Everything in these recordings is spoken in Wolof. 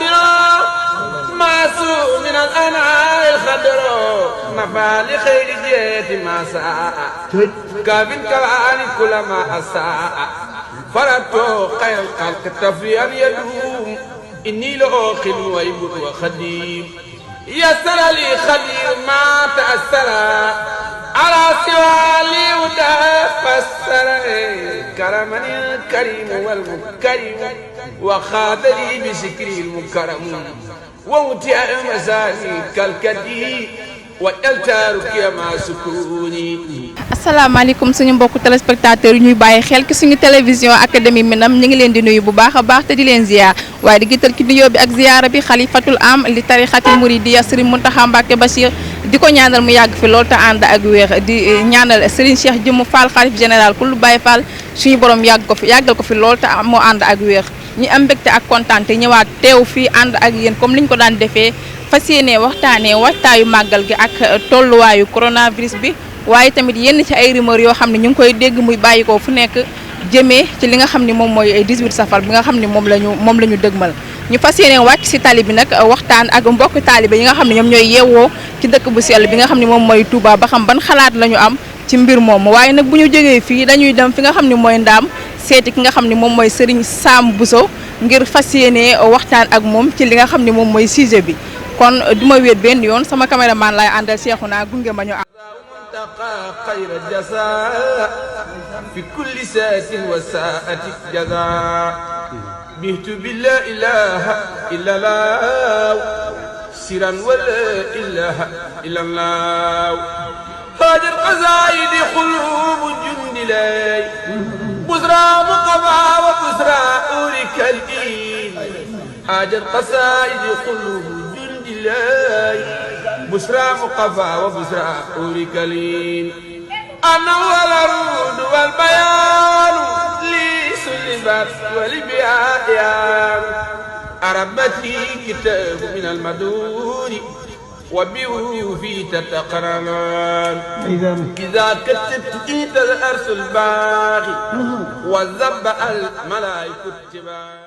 خدر معصوم من الأنعاء الخدر نفع لخير جيت ما ساء كابن كواني كل ما أساء فردت خير الخلق تفريا يدوم إني لأخل ويبد وخديم يسر لي خدير ما تأثر على سوالي وتفسر كرمني الكريم والمكرم وخاذ لي بشكري المكرم ووتي مساني كالكدي وألتارك مع سكوني. asalaamaaleykum suñu mbokku téléspectateurs yi ñuy bàyyi xel ci suñu télévision académie Minam ñu ngi leen di nuyu bu baax a baax te di leen ziar waaye di gëtal ki nuyoo bi ak ziyaara bi xalifatul am li tarixatil muridiya Serigne Mountakha Mbacké Bachir di ko ñaanal mu yàgg fi loolu te ànd ak wéex di ñaanal Serigne Cheikh Jëmm Fall xalif général ku lu Baye Fall suñu borom yàggal ko fi loolu te moo ànd ak wéex ñi am mbégte ak kontaan te ñëwaat teew fii ànd ak yéen comme liñ ko daan defee fas yéenee waxtaanee waxtaayu màggal gi ak tolluwaayu coronavirus bi waaye tamit yenn ci ay rumeur yoo xam ne ñu ngi koy dégg muy bàyyi ko fu nekk jëmee ci li nga xam ne moom mooy 18 safar bi nga xam ne moom la ñu dëgmal ñu fas yéene wàcc si tali bi nag waxtaan ak mbokk taalibe yi nga xam ne ñoom ñooy yeewoo ci dëkk bu sell bi nga xam ne moom mooy Touba ba xam ban xalaat la ñu am ci mbir moom waaye nag bu ñu jógee fii dañuy dem fi nga xam ne mooy Ndaam seeti ki nga xam ne moom mooy Serigne Sam Bousso ngir fas yéene waxtaan ak moom ci li nga xam ne moom mooy sujet bi kon duma wéet benn yoon sama caméraman lay àndal Cheikhouna gunge ma ñu am خير الجزاء في كل ساعة وساعة جزاء بهت باللا إله إلا الله سرا ولا إله إلا الله هذه القصائد قلوب جند لي بزرى مقبى وبزرى أورك الدين هذه القصائد قلوب جند لي بشرى مقفى وبشرى أورك لين أنا والعروض والبيان لي سلبت ولبيان أربتي كتاب من المدور وبيو في تتقرنان إذا كتبت إيد الأرس الباغي وزب الملائكة التبان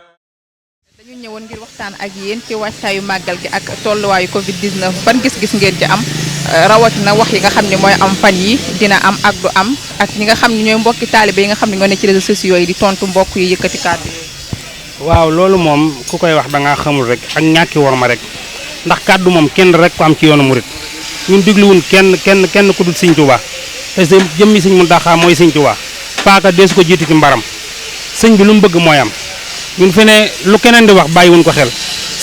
dañu ñëwoon ngir waxtaan ak yéen ci wàccaayu màggal gi ak tolluwaayu Covid 19 ban gis-gis ngeen ci am rawatina wax yi nga xam ne mooy am fan yi dina am ak du am ak ñi nga xam ne ñooy mbokki taalibe yi nga xam ne ñoo ne ci réseaux sociaux yi di tontu mbokk yi yëkkati kàddu yooyu. waaw loolu moom ku koy wax da ngaa xamul rek ak ñàkki war ma rek ndax kàddu moom kenn rek ko am ci yoonu murit ñun digluwun kenn ku dul Sëñ Tuubaa te jëmmi Sëñ Muntaxaa mooy Sëñ Tuubaa paaka deesu ko jiitu ci mbaram sëñ bi lu mu bëgg mooy am. ñun fi ne lu keneen di wax bàyyiwuñ ko xel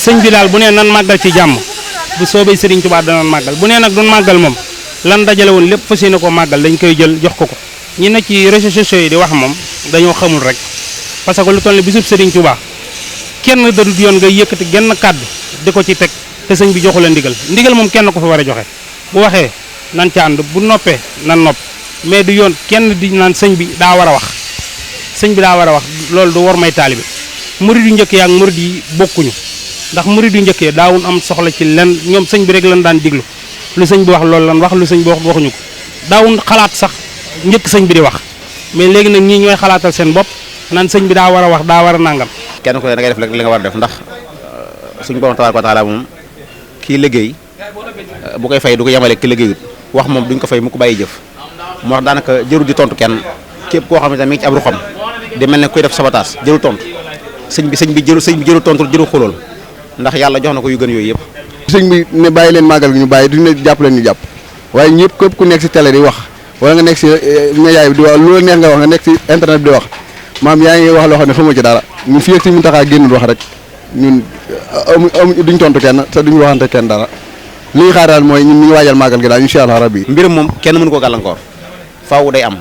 sëñ bi daal bu nee nan màggal ci jàmm bu soobee Serigne Touba danoon màggal bu nee nag doon màggal moom lan dajale woon lépp fas yéene koo màggal dañ koy jël jox ko ñi ne ci réseaux sociaux yi di wax moom dañoo xamul rek parce que lu toll ni bisub Serigne Touba kenn dadut yoon ngay yëkkati genn kàddu di ko ci teg te sëñ bi joxu la ndigal moom kenn ko fa war a joxe bu waxee nan ca ànd bu noppee nan nopp mais du yoon kenn di naan sëñ bi daa war a wax loolu du war may taalibe murid yu njëkk ak murid yi bokkuñu ndax murid yu njëkkee daawun am soxla ci lenn ñoom sëñ bi rek lan daan diglu lu sëñ bi wax loolu lan wax lu sëñ bi wax waxuñu ko daawun xalaat sax njëkk sëñ bi di wax mais léegi nag ñii ñooy xalaatal seen bopp naan sëñ bi daa war a wax daa war a nangam. kenn ku ne da ngay def li nga war a def ndax suñu borom tabaaraka wa taala moom kii liggéey bu koy fay du ko yemale ki liggéeyut wax moom duñ ko fay mu ko bàyyi jëf moo tax daanaka jërul di tontu kenn képp koo xam ne mi ngi ci ab ruxam di mel ne kuy def sabotage jërul tontu. sëñ bi jëru tontu jëru xulool ndax yàlla jox na ko yu gën yooyu yëpp. sëñ bi ne bàyyi leen màggal gi ñu bàyyi duñ ne jàpp leen ñu jàpp waaye ñëpp képp ku nekk si télé di wax wala nga nekk si média bi di wax lu la neex nga wax nga nekk si internet bi di wax maam yaa ngi wax loo xam ne xamoo ci dara ñun fii ak Sëñ Muntaxa génnul wax rek ñun duñ tontu kenn te duñ waxante kenn dara li ñu xaar daal mooy ñun ñu ngi waajal màggal gi daal incha allah rabbi. mbirum moom kenn mënu ko gàllankoor faaw day am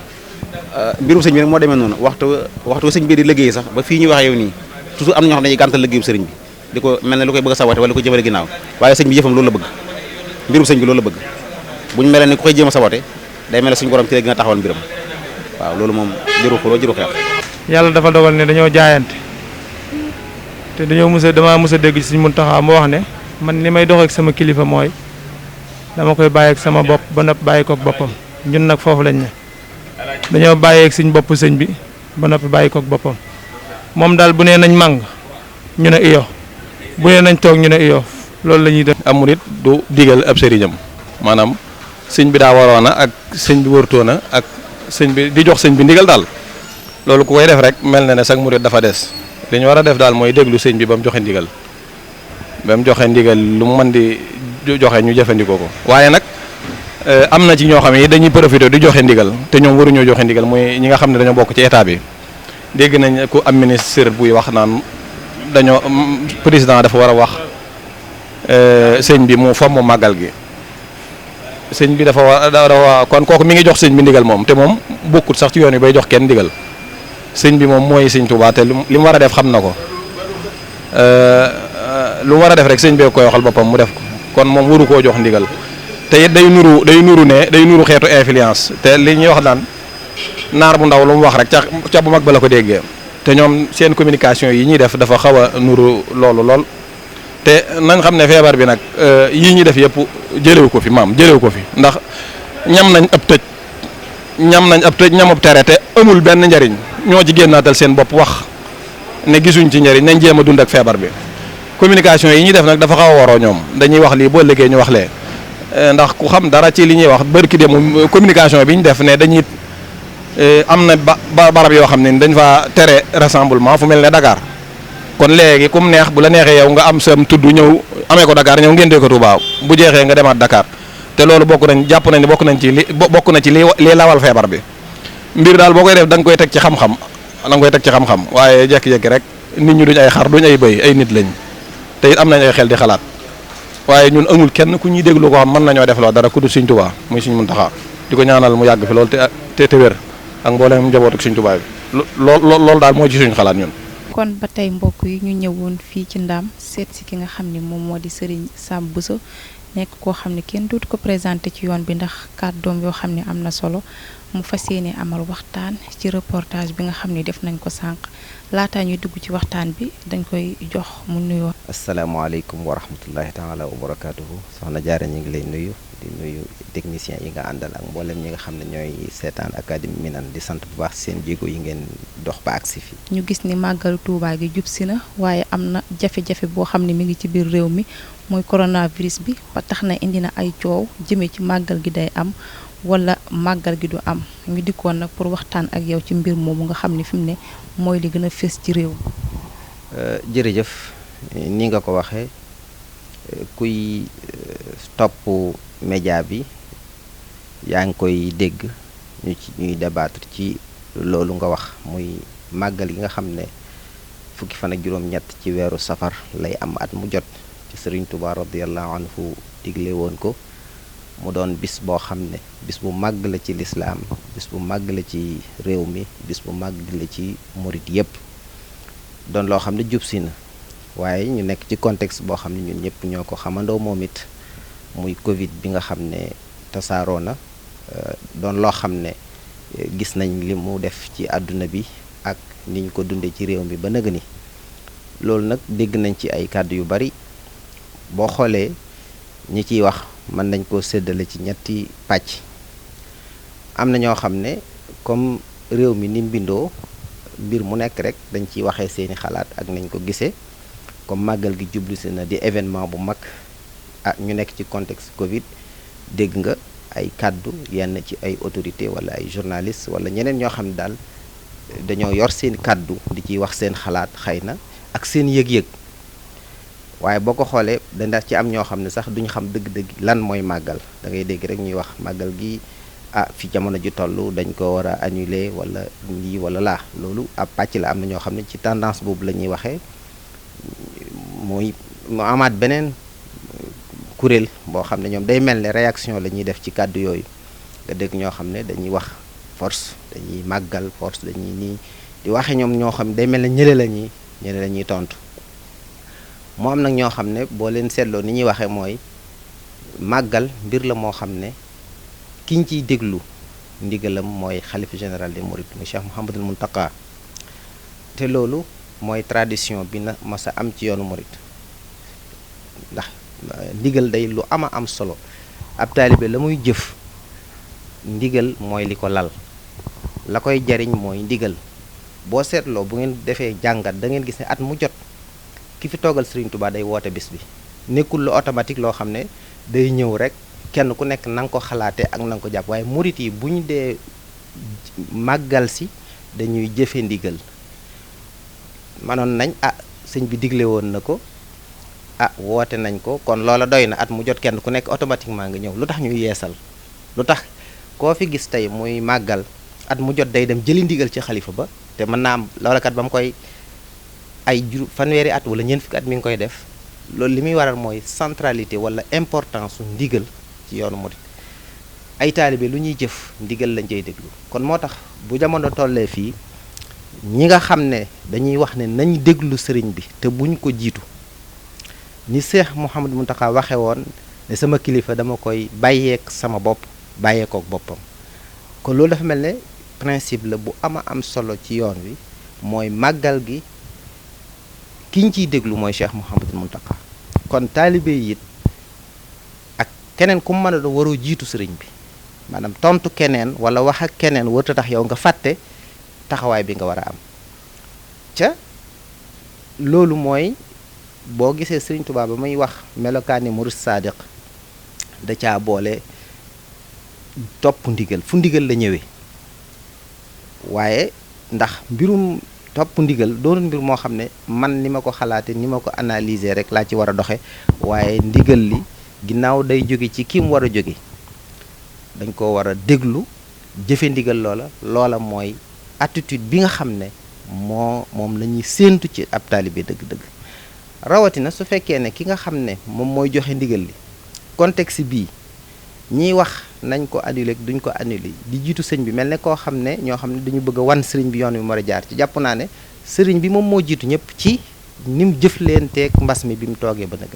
mbirum sëñ bi nag moo demee noonu waxtu sëñ bi di liggéey sax ba fii ñuy wax yow nii toujours am na ñoo xam ne dañuy gàntal liggéeyu sëriñ bi di ko mel ne lu koy bëgg a saboté wala lu ko jëmale ginnaaw waaye sëñ bi jëfam loolu la bëgg mbirum sëñ bi loolu la bëgg bu ñu mel ne ku koy jéem a saboté day mel ne suñu borom ci lay gën a taxawal mbiram waaw loolu moom jëru xuloo jëru xeex. yàlla dafa dogal ne dañoo jaayante te damaa mës a dégg ci Sëñ Muntaxa mu wax ne man li may dox ak sama kilifa mooy dama koy bàyyi ak sama bopp ba noppi bàyyi ko ak boppam ñun nag foofu lañ ne dañoo bàyyi ak suñ bopp sëñ bi ba noppi bàyyi ko ak boppam moom daal bu nee nañ màng ñu ne iyo bu nee nañ toog ñu ne Yoff loolu la ñuy def. am murit du digal ab sëriñam maanaam sëñ bi daa waroon a ak sëñ bi wërtoona ak sëñ bi di jox sëñ bi ndigal daal loolu ku koy def rek mel na ne sax murit dafa des li ñu war a def daal mooy déglu sëñ bi ba mu joxe ndigal lu mu mën di joxe ñu jëfandikoo ko waaye nag am na ci ñoo xam ne dañuy profité di joxe ndigal te ñoom waruñoo joxe ndigal mooy ñi nga xam ne dañoo bokk ci état bi dégg nañ ku am ministre buy wax naan dañoo président dafa war a wax sëñ bi mu fomm màggal gi sëñ bi dafa war kon kooku mi ngi jox sëñ bi ndigal moom te moom bokkut sax ci yoon wi bay jox kenn ndigal sëñ bi moom mooy sëñ Tuubaa te li mu war a def xam na ko lu mu war a def rek sëñ bee koy waxal boppam mu def ko kon moom waru koo jox ndigal te it day nuru xeetu influence te li ñuy wax naan naar bu ndaw lu mu wax rek ca bu mag ba la ko déggee te ñoom seen communication yi ñuy def dafa xaw a nuru loolu lool te nañ xam ne feebar bi nag yii ñuy def yëpp jëlewu ko fi ndax ñam nañ ab tëj ñamub tere te amul benn njariñ ñoo ci génnaatal seen bopp wax ne gisuñ ci njariñ nañ jéem a dund ak feebar bi communication yi ñuy def nag dafa xaw a waroo ñoom dañuy wax lii boo liggéey ñu wax lee ndax ku xam dara ci li ñuy wax bërki dem communication bi ñu def ne dañuy am na barab yoo xam ne dañ fa tere rassemblement fu mel ne Dakar kon léegi kum neex bu la neexee yow nga am sam tudd ñëw amee ko Dakar ñëw ngéntee ko Touba bu jeexee nga demaat Dakar te loolu jàpp nañ ne bokk na ci li lawal feebar bi mbir daal boo koy def da nga koy teg ci xam-xam waaye jekki-jekki rek nit ñi duñ ay xar duñ ay bëy ay nit lañ te it am nañ ay xel di xalaat waaye ñun amul kenn ku ñuy déglu ko xam mën nañoo def loo dara ku dul Sëñ Tuubaa muy Sëñ Muntaxaa di ko ñaanal mu yàgg fi loolu te wér ak mboolem njaboot ak Sëñ Tuubaa bi loolu daal moo ci suñu xalaat ñun. kon ba tey mbokk yi ñu ñëwoon fii ci Ndaam seet si ki nga xam ne moom moo di Serigne Sam Bousso nekk koo xam ne kenn dootu ko présenté ci yoon bi ndax kàddoom yoo xam ne am na solo mu fas yéene amal waxtaan ci reportage bi nga xam ne def nañ ko sànq laataa ñuy dugg ci waxtaan bi dañ koy jox mu nuyoo. asalaamaaleykum wa rahmatullahi taala wa barakaatuhu soxna Jaara ñu ngi lay nuyu di nuyu technicien yi nga àndal ak mboolem ñi nga xam ne ñooy seetaan Académie Minane di sant bu baax seen jéego yi ngeen dox ba agsi fi ñu gis ni màggalu Tuubaa gi jub si na waaye am na jafe-jafe boo xam ne mi ngi ci biir réew mi mooy coronavirus bi ba tax na indi na ay coow jëmee ci màggal gi day am wala màggal gi du am ñu dikkoon nag pour waxtaan ak yow ci mbir moomu nga xam ne fi mu ne mooy li gën a fës ci réew. jërëjëf ni nga ko waxee kuy topp média bi yaa ngi koy dégg ñuy débattre ci loolu nga wax muy màggal gi nga xam ne fukki fan ak juróom-ñett ci weeru safar lay am at mu jot ci Sëriñ Tuubaa radiyallahu anhu digle woon ko mu doon bis boo xam ne bis bu màgg la ci lislaam bis bu màgg la ci réew mi bis bu màgg la ci murit yépp doon loo xam ne jub si na waaye ñu nekk ci contexte boo xam ne ñun ñëpp ñoo ko xamandoo moom it muy Covid bi nga xam ne tasaaroo na doon loo xam ne gis nañ li mu def ci àdduna bi ak ni ñu ko dundee ci réew mi ba nëg ni loolu nag dégg nañ ci ay kàddu yu bari boo xoolee ñi ciy wax mën nañ koo séddale ci ñetti pàcc am na ñoo xam ne comme réew mi ni mbindoo mbir mu nekk rek dañ ciy waxee seeni xalaat ak nañ ko gisee comme màggal gi jublu si na di événement bu mag ñu nekk ci contexte Covid dégg nga ay kàddu yenn ci ay autorité wala ay journaliste wala ñeneen ñoo xam ne daal dañoo yor seen kàddu di ciy wax seen xalaat xëy na ak seen yëg-yëg waaye boo ko xoolee dana ci am ñoo xam ne sax duñu xam dëgg-dëgg lan mooy màggal da ngay dégg rek ñuy wax màggal gi fi jamono ji toll dañ ko war a annuler wala lii wala laa loolu ab pàcc la am na ñoo xam ne ci tendance boobu la ñuy waxee mooy mu amaat beneen kuréel boo xam ne ñoom day mel ne réaction la ñuy def ci kàddu yooyu nga dégg ñoo xam ne dañuy wax force dañuy màggal force dañuy nii di waxe ñoom ñoo xam ne day mel ne ñële la ñuy tontu moo am nag ñoo xam ne boo leen seetloo ni ñuy waxee mooy màggal mbir la moo xam ne kiñ ciy déglu ndigalam mooy xalifa général des mourides muy Cheikh Mouhamadul Mountakha te loolu mooy tradition bi na masa am ci yoonu murid ndax ndigal day lu ama am solo ab taalibe la muy jëf ndigal mooy li ko lal la koy jariñ mooy ndigal boo seetloo bu ngeen defee jàngat da ngeen gis ne at mu jot ki fi toogal Serigne Touba day woote bis bi nekkul lu automatique loo xam ne day ñëw rek kenn ku nekk na nga ko xalaate ak na nga ko jàpp waaye murit yi bu ñu dee màggal si dañuy jëfe ndigal manoon nañ sëñ bi digle woon na ko woote nañ ko kon loola doy na at mu jot kenn ku nekk automatiquement nga ñëw lu tax ñuy yeesal lu tax koo fi gis tey muy màggal at mu jot day dem jëli ndigal ci xalifa ba te mën naa am loola kat ba mu koy ay fanweeri at wala ñeent fukki at mi ngi koy def loolu li muy waral mooy centralité wala importance su ndigal ci yoonu murit ay taalibe lu ñuy jëf ndigal lañ cay déglu kon moo tax bu jamono tollee fii ñi nga xam ne dañuy wax ne nañ déglu sëriñ bi te buñ ko jiitu ni Cheikh Mouhamadou Mountakha waxe woon ne sama kilifa dama koy bàyyeek sama bopp bàyyeekook boppam kon loolu dafa mel ne principe la bu am solo ci yoon wi mooy màggal gi kiñ ciy déglu mooy Cheikh Mouhamadou Mountakha kon taalibe yi it ak keneen ku mën a doon waroo jiitu sëriñ bi maanaam tontu keneen wala wax ak keneen warut a tax yow nga fàtte taxawaay bi nga war a am ca loolu mooy boo gisee Sëriñ Tuubaa ba muy wax melokaani murid saadiq da caa boole topp ndigal fu ndigal la ñëwee waaye ndax mbirum topp ndigal doonul mbir moo xam ne man ni ma ko xalaate ni ma ko analyser rek laa ci war a doxe waaye ndigal li ginnaaw day jóge ci ki mu war a jóge dañ ko war a déglu jëfe ndigal loola mooy attitude bi nga xam ne moom la ñuy séentu ci ab taalibe dëgg-dëgg rawatina su fekkee ne ki nga xam ne moom mooy joxe ndigal li contexte bii ñiy wax nañ ko annulé duñ ko annulé di jiitu sëñ bi mel ne koo xam ne ñoo xam ne dañu bëgg a wan sëriñ bi yoon wi mu war a jaar ci jàpp naa ne sëriñ bi moom moo jiitu ñëpp ci ni mu jëflanteeg mbas mi bi mu toogee ba nag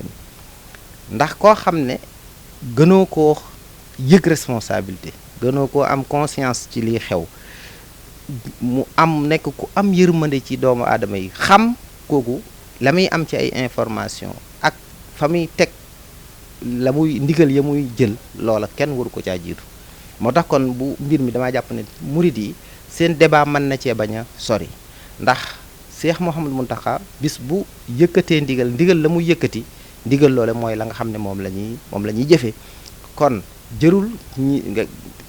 ndax koo xam ne gënoo koo yëg responsabilité gënoo koo am conscience ci liy xew mu am nekk ku am yërmande ci doomu aadama yi xam kooku la muy am ci ay information ak fa muy teg la muy ndigal ya muy jël loola kenn waru ko caa jiitu moo tax kon bu mbir mi damaa jàpp ne murid yi seen débat mën na cee bañ a sori ndax Cheikh Mouhamadou Mountakha bis bu yëkkatee ndigal la muy yëkkati ndigal loole mooy la nga xam ne moom la ñuy jëfee kon jërul nga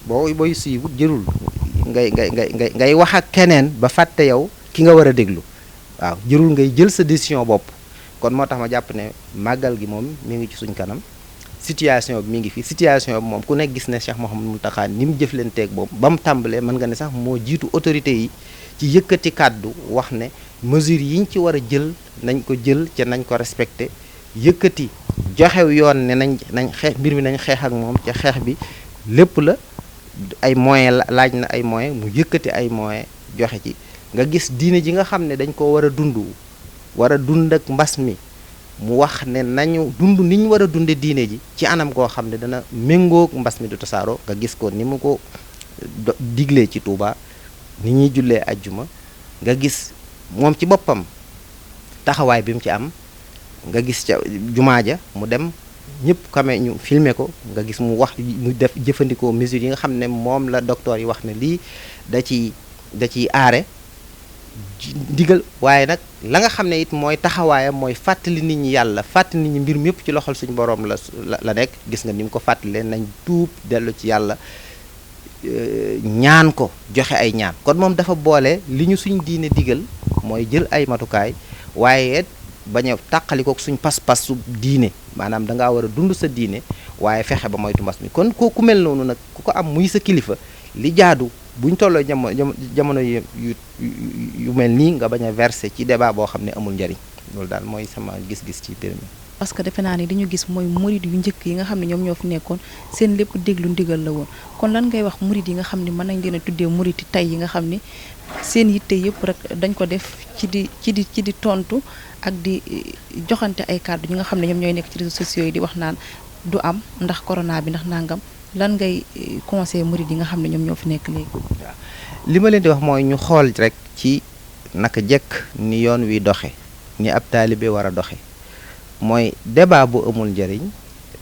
booy suivre jërul ngay wax ak keneen ba fàtte yow ki nga war a déglu waaw jërul ngay jël sa décision bopp kon moo tax ma jàpp ne màggal gi moom mi ngi ci suñ kanam situation bi mi ngi fi situation bi moom ku nekk gis ne Cheikh Mouhamadou Mountakha ni mu jëflanteeg boobu ba mu tàmbalee mën nga ne sax moo jiitu autorité yi ci yëkkati kàddu wax ne mesures yi ñu ci war a jël nañ ko jël ca nañ ko respecté yëkkati joxew yoon ne nañ xeex mbir mi nañ xeex ak moom ca xeex bi lépp la ay moyens laaj na ay moyens mu yëkkati ay moyens joxe ci nga gis diine ji nga xam ne dañ ko war a dund ak mbas mi mu wax ne nañu dund ni ñu war a dunde diine ji ci anam goo xam ne dana méngoog mbas mi du tasaaroo nga gis ko ni mu ko diglee ci Touba ni ñuy jullee ajjuma nga gis moom ci boppam taxawaay bi mu ci am nga gis ca jumaa ja mu dem ñëpp xamee ñu filmer ko nga gis mu wax mu def jëfandikoo mesures yi nga xam ne moom la docteur yi wax ne lii da ciy aare ndigal waaye nag la nga xam ne it mooy taxawaayam mooy fàttali nit ñi yàlla fàttali nit ñi mbir mi yëpp ci loxol suñu borom la nekk gis nga ni mu ko fàttalee nañ tuub dellu ci yàlla ñaan ko joxe ay ñaan kon moom dafa boole li ñu suñ diine digal mooy jël ay matukaay waaye bañ a tàqalikook suñ pas-pas su diine maanaam dangaa war a dund sa diine waaye fexe ba moytu mbas mi kon ku mel noonu nag ku ko am muy sa kilifa li jaadu buñ tolloo jamono yu mel nii nga bañ a verser ci débat boo xam ne amul njariñ loolu daal mooy sama gis-gis ci mbir mi. parce que defe naa ni dañu gis mooy murid yu njëkk yi nga xam ne ñoom ñoo fi nekkoon seen lépp déglu ndigal la woon kon lan ngay wax murid yi nga xam ne mën nañ leen a tuddee murid yi tey yi nga xam ne seen yitte yëpp rek dañ ko def ci di tontu ak di joxante ay kàddu ñi nga xam ne ñoom ñooy nekk ci réseaux sociaux yi di wax naan du am ndax corona bi ndax nangam lan ngay conseil murid yi nga xam ne ñoom ñoo fi nekk léegi. waaw li ma leen di wax mooy ñu xool rek ci naka jekk ni yoon wi doxe ni ab taalibe war a doxe mooy débat bu amul njëriñ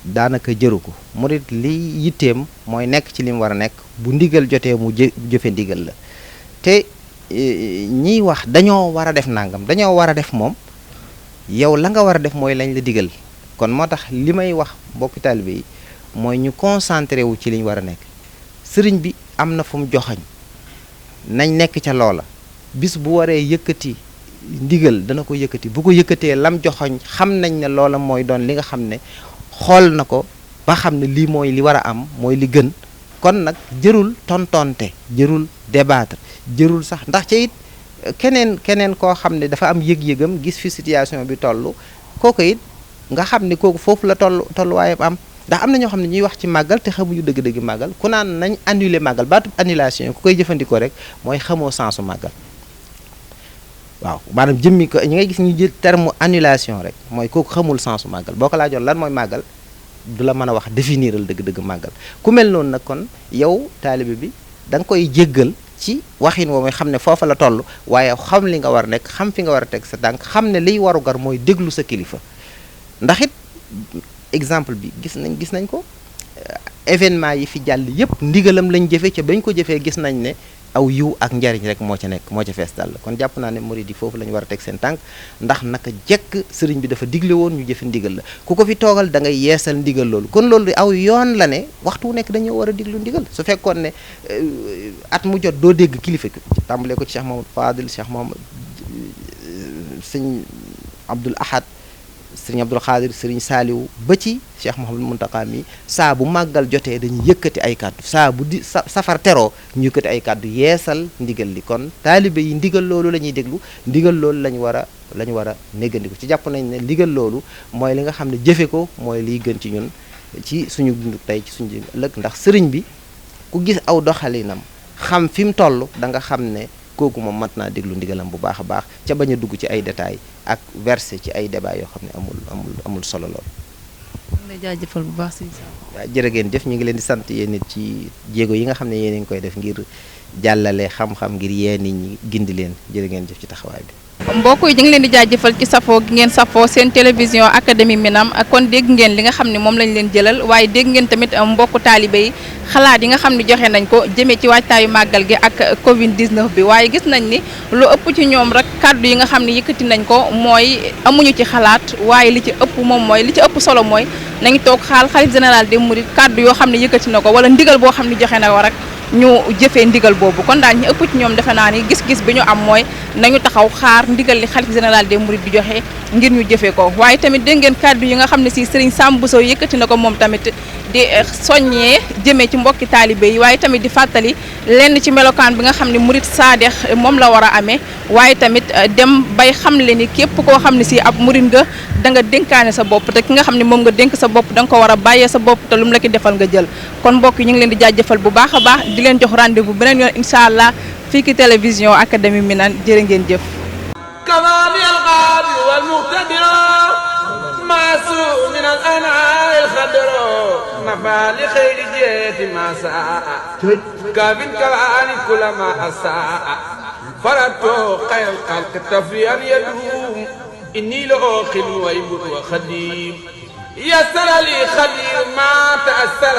daanaka jëru ko murid li yitteem mooy nekk ci li mu war a nekk bu ndigal jotee mu jëfe ndigal la te ñiy wax dañoo war a def nangam dañoo war a def moom yow la nga war a def mooy lañ la digal. kon moo tax li may wax mbokki taalibe yi mooy ñu concentré wu ci liñ war a nekk sëriñ bi am na fu mu joxañ nañ nekk ca loola bis bu waree yëkkati ndigal dana ko yëkkati bu ko yëkkatee lam joxoñ xam nañ ne loola mooy doon li nga xam ne xool na ko ba xam ne lii mooy li war a am mooy li gën kon nag jërul tontonte jërul débattre jërul sax ndax ci it keneen koo xam ne dafa am yëg-yëgam gis fi situation bi toll kooku it nga xam ne kooku foofu la tolluwaayam am ndax am na ñoo xam ne ñuy wax ci màggal te xamuñu dëgg-dëgg màggal ku naan nañ annuler màggal baatub annulation ku koy jëfandikoo rek mooy xamoo sensu màggal waaw maanaam jëmmi ko ñi ngay gis ñu jël terme annulation rek mooy kooku xamul sensu màggal boo ko laajoon lan mooy màggal du la mën a wax définiral dëgg-dëgg màggal ku mel noonu nag kon yow taalibe bi da nga koy jéggal ci waxin woo mooy xam ne foofa la toll waaye xam li nga war a nekk xam fi nga war a teg sa tànk xam ne liy warugar mooy déglu sa kilifa ndax it exemple bi gis nañ ko événement yi fi jàll yëpp ndigalam lañ jëfee ca bañ ko jëfee gis nañ ne aw yiw ak njariñ rek moo ca nekk moo ca fees dal kon jàpp naa ne murid yi foofu la ñu war a teg seen tànk ndax naka jekk sëriñ bi dafa digle woon ñu jëfe ndigal la ku ko fi toogal da ngay yeesal ndigal loolu kon loolu aw yoon la ne waxtu wu nekk dañoo war a diglu ndigal su fekkoon ne at mu jot doo dégg kilifa tàmbalee ko ci Cheikh Mamadou Fadil Cheikh Mamadou sëñ Abdoul Ahad sëriñ Abdul Xaadir sëriñ Saaliwu ba ci Cheikh Mouhamadou Mountakha mi saa bu màggal jotee dañuy yëkkati ay kàddu saa bu di safar teroo ñu yëkkati ay kàddu yeesal ndigal li kon taalibe yi ndigal loolu la ñuy déglu ndigal loolu lañ war a néggandiku ci jàpp nañ ne ndigal loolu mooy li nga xam ne jëfe ko mooy liy gën ci ñun ci suñu dund tey ci suñu dund ëllëg ndax sëriñ bi ku gis aw doxalinam xam fi mu toll da nga xam ne kooku moom mat naa déglu ndigalam bu baax a baax ca bañ a dugg ci ay détails ak versé ci ay débat yoo xam ne amul solo lool. lay jaajëfal bu baax si. waaw jërë ngeen jëf ñu ngi leen di sant yéen nit ci jéego yi nga xam ne yéen a ngi koy def ngir jàllale xam-xam ngir yee nit ñi gindi leen jërë ngeen jëf ci taxawaay bi. mbokk yi ñu ngi leen di jaajëfal ci safoo gi ngeen safoo seen télévision académie Minam kon dégg ngeen li nga xam ne moom lañ leen jëlal waaye dégg ngeen tamit mbokku taalibe yi xalaat yi nga xam ne joxe nañ ko jëmee ci waajtaayu màggal gi ak Covid 19 bi waaye gis nañ ni lu ëpp ci ñoom rek kàddu yi nga xam ne yëkkati nañ ko mooy amuñu ci xalaat waaye li ci ëpp moom mooy li ci ëpp solo mooy nañu toog xaal xalif général des mourides kàddu yoo xam ne yëkkati na ko wala ndigal boo xam ne joxe na ko rek ñu jëfee ndigal boobu kon daal ñu ëpp ci ñoom defe naa ni gis-gis bi ñu am mooy nañu taxaw xaar ndigal li xalif général des mourides di joxe ngir ñu jëfee ko waaye tamit dégg ngeen kàddu yi nga xam ne si Serigne Sam Bousso yëkkati na ko moom tamit di soññee jëmee ci mbokki taalibe yi waaye tamit di fàttali lenn ci melokaan bi nga xam ne murid saadex moom la war a amee waaye tamit dem bay xam le ni képp koo xam ne si ab murid nga da nga dénkaane sa bopp te ki nga xam ne moom nga dénk sa bopp da nga ko war a bàyyee sa bopp te lu mu la ki defal nga jël kon mbokk yi ñu ngi leen di jaajëfal bu baax a baax di leen jox rendez-vous beneen yoon incha allah fii ki télévision académie Minane jërë ngeen jëf كمال الغالي والمقتدر معصوم من الأنعام الخضر نفى لخير جهة ما ساء كافٍ كوان كل ما أساء فردت خير الخلق تفريا يدوم إني لأخل ويبر وخديم يسر لي خليل ما تأثر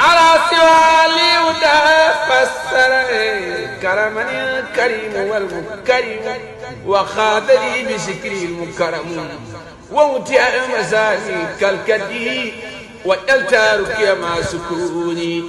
على سوالي ودا فسر كرمني الكريم والمكرم وخاذلي بشكري المكرم ومتع مساني كالكدي وألتارك يا ما سكوني